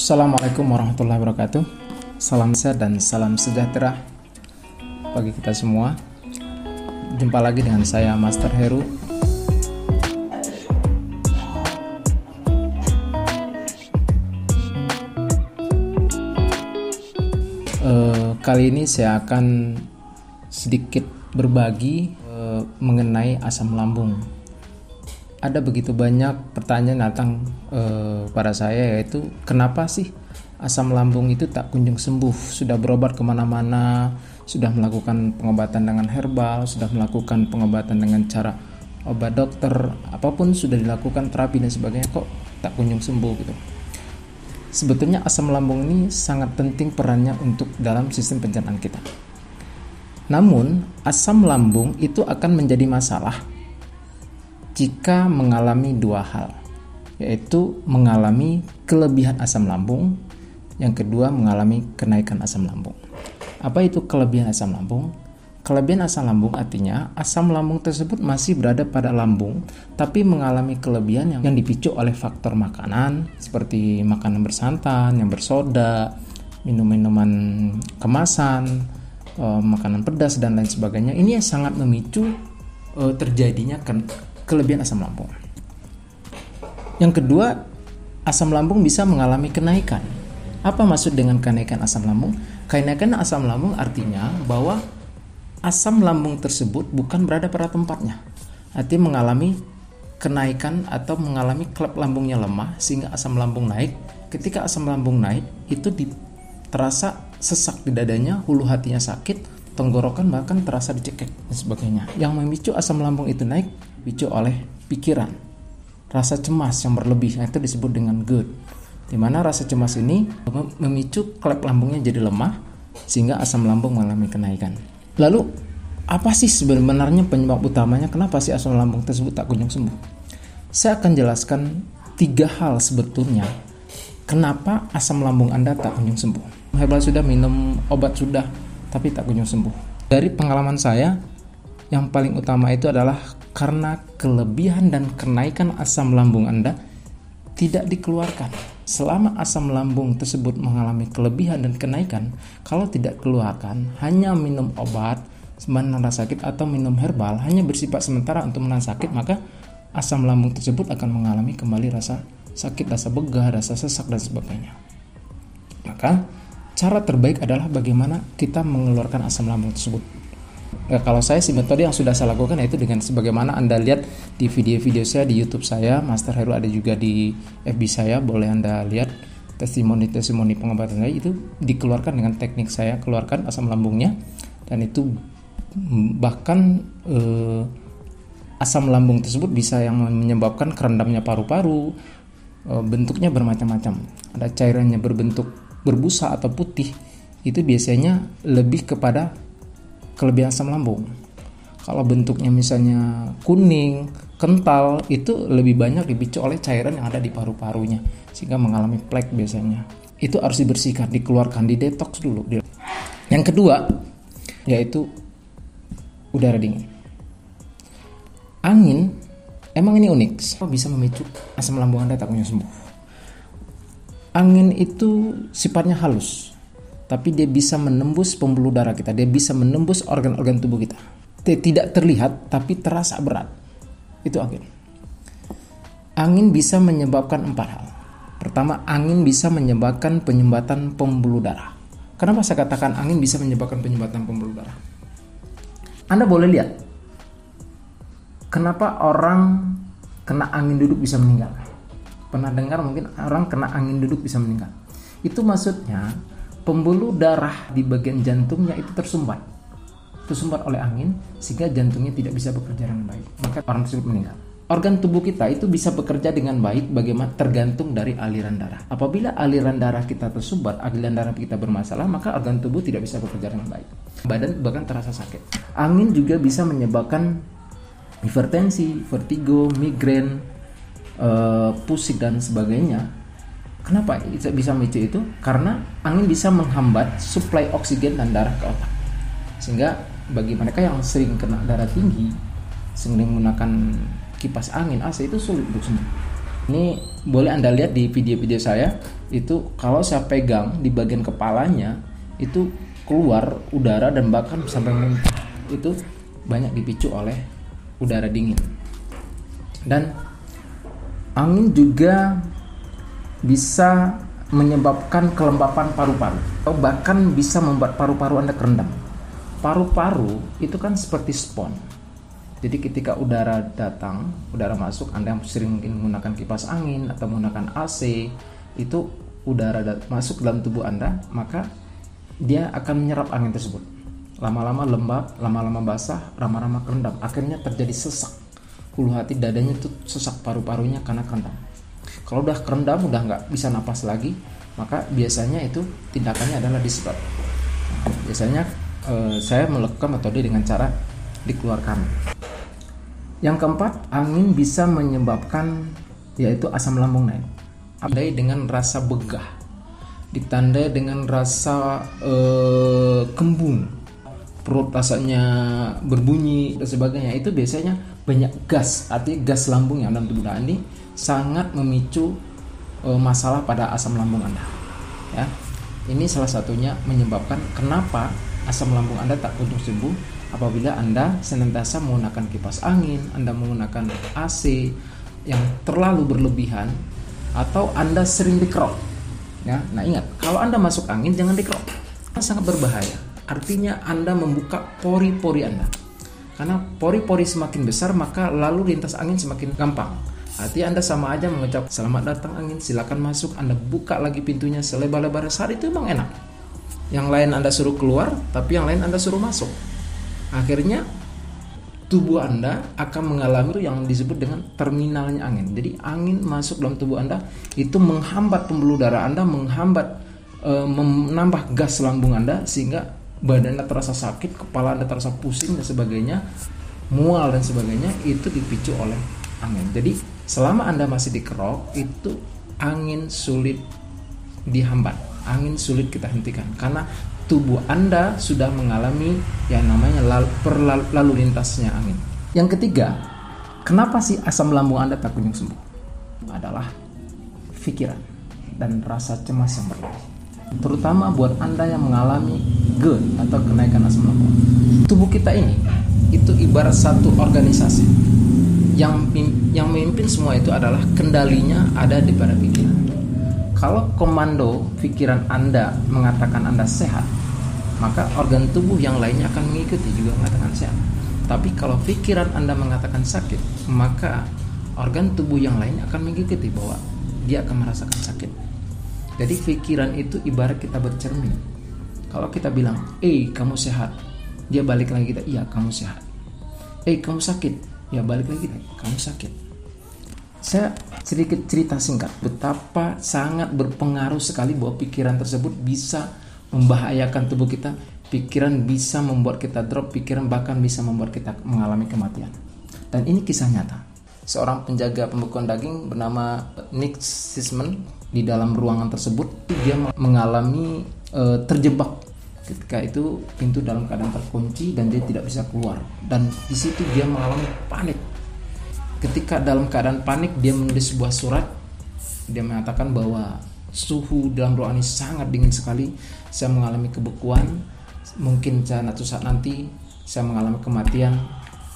Assalamualaikum warahmatullahi wabarakatuh. Salam sehat dan salam sejahtera bagi kita semua. Jumpa lagi dengan saya Master Heru. Kali ini saya akan sedikit berbagi mengenai asam lambung. Ada begitu banyak pertanyaan datang pada saya, yaitu kenapa sih asam lambung itu tak kunjung sembuh? Sudah berobat kemana-mana, sudah melakukan pengobatan dengan herbal, sudah melakukan pengobatan dengan cara obat dokter, apapun sudah dilakukan, terapi dan sebagainya, kok tak kunjung sembuh gitu. Sebetulnya asam lambung ini sangat penting perannya untuk dalam sistem pencernaan kita. Namun asam lambung itu akan menjadi masalah jika mengalami dua hal, yaitu mengalami kelebihan asam lambung, yang kedua mengalami kenaikan asam lambung. Apa itu kelebihan asam lambung? Kelebihan asam lambung artinya asam lambung tersebut masih berada pada lambung, tapi mengalami kelebihan yang dipicu oleh faktor makanan, seperti makanan bersantan, yang bersoda, minum-minuman kemasan, makanan pedas, dan lain sebagainya. Ini yang sangat memicu terjadinya kelebihan asam lambung. Yang kedua, asam lambung bisa mengalami kenaikan. Apa maksud dengan kenaikan asam lambung? Kenaikan asam lambung artinya bahwa asam lambung tersebut bukan berada pada tempatnya. Artinya mengalami kenaikan atau mengalami klep lambungnya lemah sehingga asam lambung naik. Ketika asam lambung naik, itu terasa sesak di dadanya, hulu hatinya sakit, tenggorokan bahkan terasa dicekek dan sebagainya. Yang memicu asam lambung itu naik dipicu oleh pikiran, rasa cemas yang berlebih, itu disebut dengan GERD, di mana rasa cemas ini memicu klep lambungnya jadi lemah sehingga asam lambung mengalami kenaikan. Lalu apa sih sebenarnya penyebab utamanya, kenapa sih asam lambung tersebut tak kunjung sembuh? Saya akan jelaskan 3 hal sebetulnya kenapa asam lambung Anda tak kunjung sembuh. Herbal sudah, minum obat sudah, tapi tak kunjung sembuh. Dari pengalaman saya, yang paling utama itu adalah karena kelebihan dan kenaikan asam lambung Anda tidak dikeluarkan. Selama asam lambung tersebut mengalami kelebihan dan kenaikan, kalau tidak keluarkan, hanya minum obat menahan sakit atau minum herbal hanya bersifat sementara untuk menahan sakit, maka asam lambung tersebut akan mengalami kembali rasa sakit, rasa begah, rasa sesak dan sebagainya. Maka cara terbaik adalah bagaimana kita mengeluarkan asam lambung tersebut. Kalau saya sih, metode yang sudah saya lakukan yaitu dengan sebagaimana Anda lihat di video-video saya di YouTube saya, Master Heru, ada juga di FB saya, boleh Anda lihat testimoni-testimoni pengobatan saya, itu dikeluarkan dengan teknik saya keluarkan asam lambungnya, dan itu bahkan asam lambung tersebut bisa yang menyebabkan kerendamnya paru-paru, bentuknya bermacam-macam. Ada cairannya berbentuk berbusa atau putih, itu biasanya lebih kepada kelebihan asam lambung. Kalau bentuknya misalnya kuning, kental, itu lebih banyak dipicu oleh cairan yang ada di paru-parunya sehingga mengalami plek biasanya. Itu harus dibersihkan, dikeluarkan, didetoks dulu. Yang kedua, yaitu udara dingin. Angin, emang ini unik, bisa memicu asam lambung Anda tak kunjung sembuh. Angin itu sifatnya halus, tapi dia bisa menembus pembuluh darah kita, dia bisa menembus organ-organ tubuh kita. Tidak terlihat, tapi terasa berat. Itu angin. Angin bisa menyebabkan 4 hal. Pertama, angin bisa menyebabkan penyumbatan pembuluh darah. Kenapa saya katakan angin bisa menyebabkan penyumbatan pembuluh darah? Anda boleh lihat, kenapa orang kena angin duduk bisa meninggal? Pernah dengar mungkin orang kena angin duduk bisa meninggal? Itu maksudnya pembuluh darah di bagian jantungnya itu tersumbat oleh angin sehingga jantungnya tidak bisa bekerja dengan baik, maka orang tersebut meninggal. Organ tubuh kita itu bisa bekerja dengan baik bagaimana tergantung dari aliran darah. Apabila aliran darah kita tersumbat, aliran darah kita bermasalah, maka organ tubuh tidak bisa bekerja dengan baik. Badan bahkan terasa sakit. Angin juga bisa menyebabkan hipertensi, vertigo, migrain, pusing dan sebagainya. Kenapa bisa memicu itu? Karena angin bisa menghambat suplai oksigen dan darah ke otak. Sehingga bagi mereka yang sering kena darah tinggi, sering menggunakan kipas angin AC, itu sulit untuk sembuh. Ini boleh Anda lihat di video-video saya, itu kalau saya pegang di bagian kepalanya itu keluar udara dan bahkan sampai muntah. Itu banyak dipicu oleh udara dingin. Dan angin juga bisa menyebabkan kelembapan paru-paru atau bahkan bisa membuat paru-paru Anda kerendam. Paru-paru itu kan seperti spons. Jadi ketika udara datang, udara masuk, Anda sering mungkin menggunakan kipas angin atau menggunakan AC, itu udara masuk dalam tubuh Anda, maka dia akan menyerap angin tersebut. Lama-lama lembab, lama-lama basah, lama-lama kerendam. Akhirnya terjadi sesak. Ulu hati dadanya itu sesak paru-parunya karena kerendam. Kalau udah kerendam, udah nggak bisa napas lagi, maka biasanya itu tindakannya adalah disedot. Biasanya saya melakukan metode dengan cara dikeluarkan. Yang keempat, angin bisa menyebabkan yaitu asam lambung naik. Ditandai dengan rasa begah, ditandai dengan rasa kembung, perut rasanya berbunyi dan sebagainya. Itu biasanya banyak gas, artinya gas lambung yang dalam tubuh Anda ini sangat memicu masalah pada asam lambung Anda. Ya, ini salah satunya menyebabkan kenapa asam lambung Anda tak kunjung sembuh. Apabila Anda senantiasa menggunakan kipas angin, Anda menggunakan AC yang terlalu berlebihan, atau Anda sering dikerok. Ya, nah ingat, kalau Anda masuk angin jangan dikerok. Sangat berbahaya. Artinya Anda membuka pori-pori Anda. Karena pori-pori semakin besar, maka lalu lintas angin semakin gampang. Artinya Anda sama aja mengucap selamat datang angin, silakan masuk. Anda buka lagi pintunya selebar-lebar. Saat itu memang enak. Yang lain Anda suruh keluar, tapi yang lain Anda suruh masuk. Akhirnya tubuh Anda akan mengalami yang disebut dengan terminalnya angin. Jadi angin masuk dalam tubuh Anda itu menghambat pembuluh darah Anda, menghambat menambah gas lambung Anda sehingga badan Anda terasa sakit, kepala Anda terasa pusing dan sebagainya, mual dan sebagainya. Itu dipicu oleh angin. Jadi selama Anda masih dikerok, itu angin sulit dihambat, angin sulit kita hentikan karena tubuh Anda sudah mengalami yang namanya lalu lintasnya angin. Yang ketiga, kenapa sih asam lambung Anda tak kunjung sembuh? Adalah pikiran dan rasa cemas yang berlebih. Terutama buat Anda yang mengalami GERD atau kenaikan asam lambung. Tubuh kita ini itu ibarat satu organisasi. Yang memimpin semua itu adalah kendalinya ada di pada pikiran. Kalau komando pikiran Anda mengatakan Anda sehat, maka organ tubuh yang lainnya akan mengikuti juga mengatakan sehat. Tapi kalau pikiran Anda mengatakan sakit, maka organ tubuh yang lain akan mengikuti bahwa dia akan merasakan sakit. Jadi pikiran itu ibarat kita bercermin. Kalau kita bilang, kamu sehat, dia balik lagi kita, iya kamu sehat. Kamu sakit, ya balik lagi kita, kamu sakit. Saya sedikit cerita singkat betapa sangat berpengaruh sekali bahwa pikiran tersebut bisa membahayakan tubuh kita. Pikiran bisa membuat kita drop, pikiran bahkan bisa membuat kita mengalami kematian. Dan ini kisah nyata. Seorang penjaga pembekuan daging bernama Nick Sisman, di dalam ruangan tersebut dia mengalami terjebak. Ketika itu pintu dalam keadaan terkunci dan dia tidak bisa keluar. Dan di situ dia mengalami panik. Ketika dalam keadaan panik, dia menulis sebuah surat. Dia mengatakan bahwa suhu dalam ruangan ini sangat dingin sekali. Saya mengalami kebekuan. Mungkin suatu saat nanti saya mengalami kematian.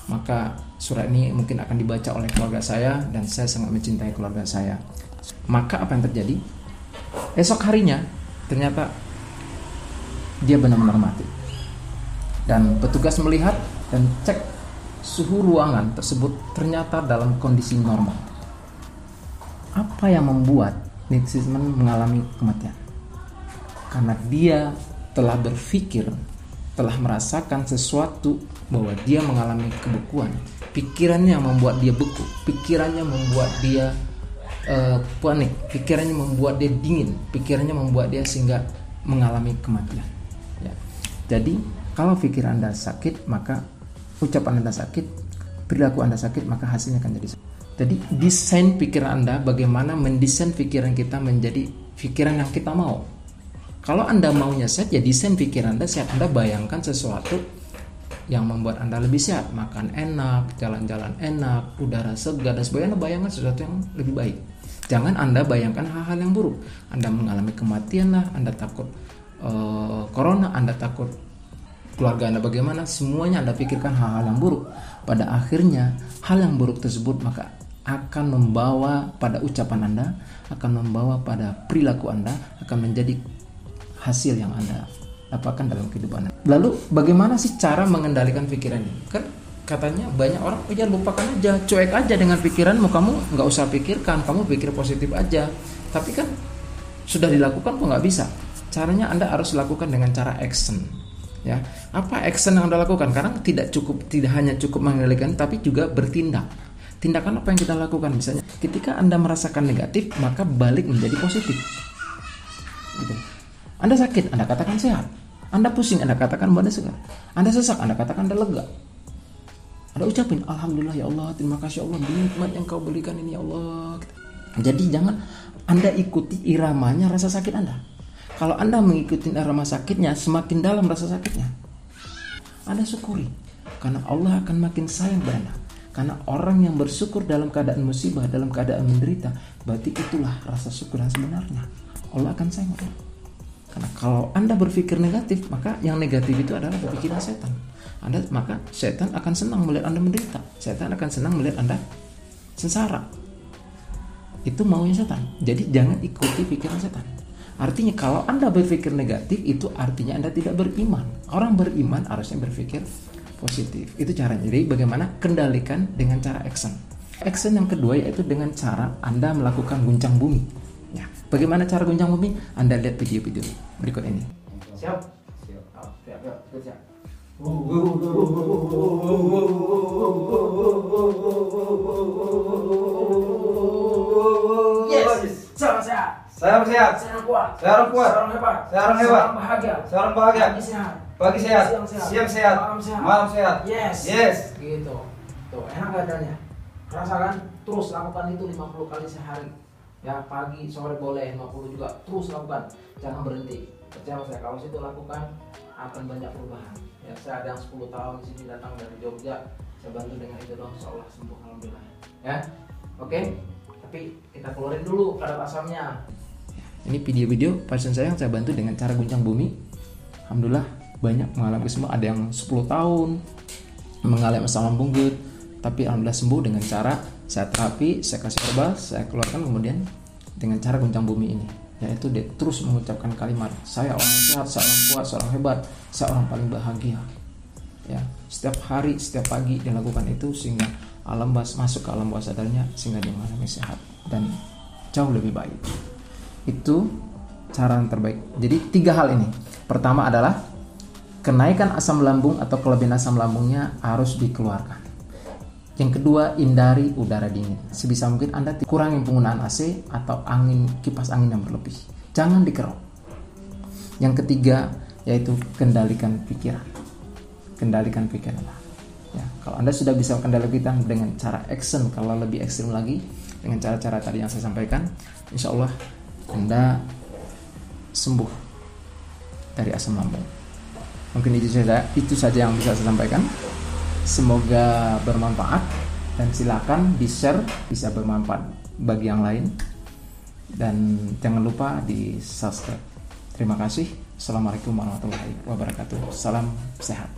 Maka surat ini mungkin akan dibaca oleh keluarga saya dan saya sangat mencintai keluarga saya. Maka apa yang terjadi? Esok harinya ternyata dia benar-benar mati. Dan petugas melihat dan cek suhu ruangan tersebut ternyata dalam kondisi normal. Apa yang membuat Nick Sisman mengalami kematian? Karena dia telah berpikir, telah merasakan sesuatu bahwa dia mengalami kebekuan. Pikirannya membuat dia beku, pikirannya membuat dia panik, pikirannya membuat dia dingin, pikirannya membuat dia sehingga mengalami kematian. Ya. Jadi kalau pikiran Anda sakit, maka ucapan Anda sakit, perilaku Anda sakit, maka hasilnya akan jadi sakit. Jadi desain pikiran Anda, bagaimana mendesain pikiran kita menjadi pikiran yang kita mau. Kalau Anda maunya sehat, ya desain pikiran Anda sehat. Anda bayangkan sesuatu yang membuat Anda lebih sehat, makan enak, jalan-jalan enak, udara segar dan sebagainya. Anda bayangkan sesuatu yang lebih baik. Jangan Anda bayangkan hal-hal yang buruk. Anda mengalami kematian lah, Anda takut corona, Anda takut keluarga Anda bagaimana, semuanya Anda pikirkan hal-hal yang buruk. Pada akhirnya hal yang buruk tersebut maka akan membawa pada ucapan Anda, akan membawa pada perilaku Anda, akan menjadi hasil yang Anda dapatkan dalam kehidupan Anda. Lalu bagaimana sih cara mengendalikan pikiran ini? Kan katanya banyak orang, ya lupakan aja, cuek aja dengan pikiranmu, kamu nggak usah pikirkan, kamu pikir positif aja. Tapi kan sudah dilakukan kok nggak bisa. Caranya Anda harus lakukan dengan cara action. Ya, apa action yang Anda lakukan? Karena tidak hanya cukup mengendalikan, tapi juga bertindak. Tindakan apa yang kita lakukan? Misalnya, ketika Anda merasakan negatif, maka balik menjadi positif. Gitu. Anda sakit, Anda katakan sehat. Anda pusing, Anda katakan Anda segar. Anda sesak, Anda katakan Anda lega. Anda ucapin, Alhamdulillah ya Allah, terima kasih Allah, nikmat yang kau berikan ini ya Allah. Jadi jangan Anda ikuti iramanya rasa sakit Anda. Kalau Anda mengikuti irama sakitnya, semakin dalam rasa sakitnya, Anda syukuri. Karena Allah akan makin sayang pada Anda. Karena orang yang bersyukur dalam keadaan musibah, dalam keadaan menderita, berarti itulah rasa syukur yang sebenarnya. Allah akan sayang. Karena kalau Anda berpikir negatif, maka yang negatif itu adalah pikiran setan. Maka setan akan senang melihat Anda menderita. Setan akan senang melihat Anda sengsara. Itu maunya setan. Jadi jangan ikuti pikiran setan. Artinya kalau Anda berpikir negatif, itu artinya Anda tidak beriman. Orang beriman harusnya berpikir positif. Itu caranya. Jadi bagaimana kendalikan dengan cara action. Action yang kedua yaitu dengan cara Anda melakukan guncang bumi. Ya. Bagaimana cara guncang bumi? Anda lihat video-video berikut ini. Siap? Siap. Yes. Salam sehat. Saya sehat. Saya kuat. Saya hebat. Saya bahagia. Pagi sehat, siang sehat, malam sehat. Yes. Gitu. Tuh, enak keadaannya. Rasakan, terus lakukan itu 50 kali sehari. Ya, pagi, sore boleh, 50 juga. Terus lakukan. Jangan berhenti. Percaya saya, kalau situ lakukan akan banyak perubahan. Ya, saya ada yang 10 tahun di sini datang dari Jogja. Saya bantu dengan itu dong, seolah sembuh alhamdulillah. Ya. Oke. Tapi kita keluarin dulu kadar asamnya. Ini video-video pasien saya yang saya bantu dengan cara guncang bumi. Alhamdulillah banyak mengalami semua, ada yang 10 tahun mengalami asam lambung GERD, tapi alhamdulillah sembuh dengan cara saya terapi, saya kasih herbal, saya keluarkan kemudian dengan cara guncang bumi ini, yaitu dia terus mengucapkan kalimat saya orang sehat, saya orang kuat, saya orang hebat, saya orang paling bahagia. Ya, setiap hari, setiap pagi dia lakukan itu sehingga masuk ke alam bawah sadarnya, sehingga dia mengalami sehat dan jauh lebih baik. Itu cara yang terbaik. Jadi 3 hal ini. Pertama adalah kenaikan asam lambung atau kelebihan asam lambungnya harus dikeluarkan. Yang kedua, hindari udara dingin. Sebisa mungkin Anda kurangi penggunaan AC atau kipas angin yang berlebih. Jangan dikerok. Yang ketiga, yaitu kendalikan pikiran. Kendalikan pikiran. Ya, kalau Anda sudah bisa kendalikan dengan cara action, kalau lebih ekstrim lagi dengan cara-cara tadi yang saya sampaikan, insya Allah Anda sembuh dari asam lambung. Mungkin itu saja yang bisa saya sampaikan. Semoga bermanfaat dan silakan di-share, bisa bermanfaat bagi yang lain. Dan jangan lupa di subscribe. Terima kasih. Assalamualaikum warahmatullahi wabarakatuh. Salam sehat.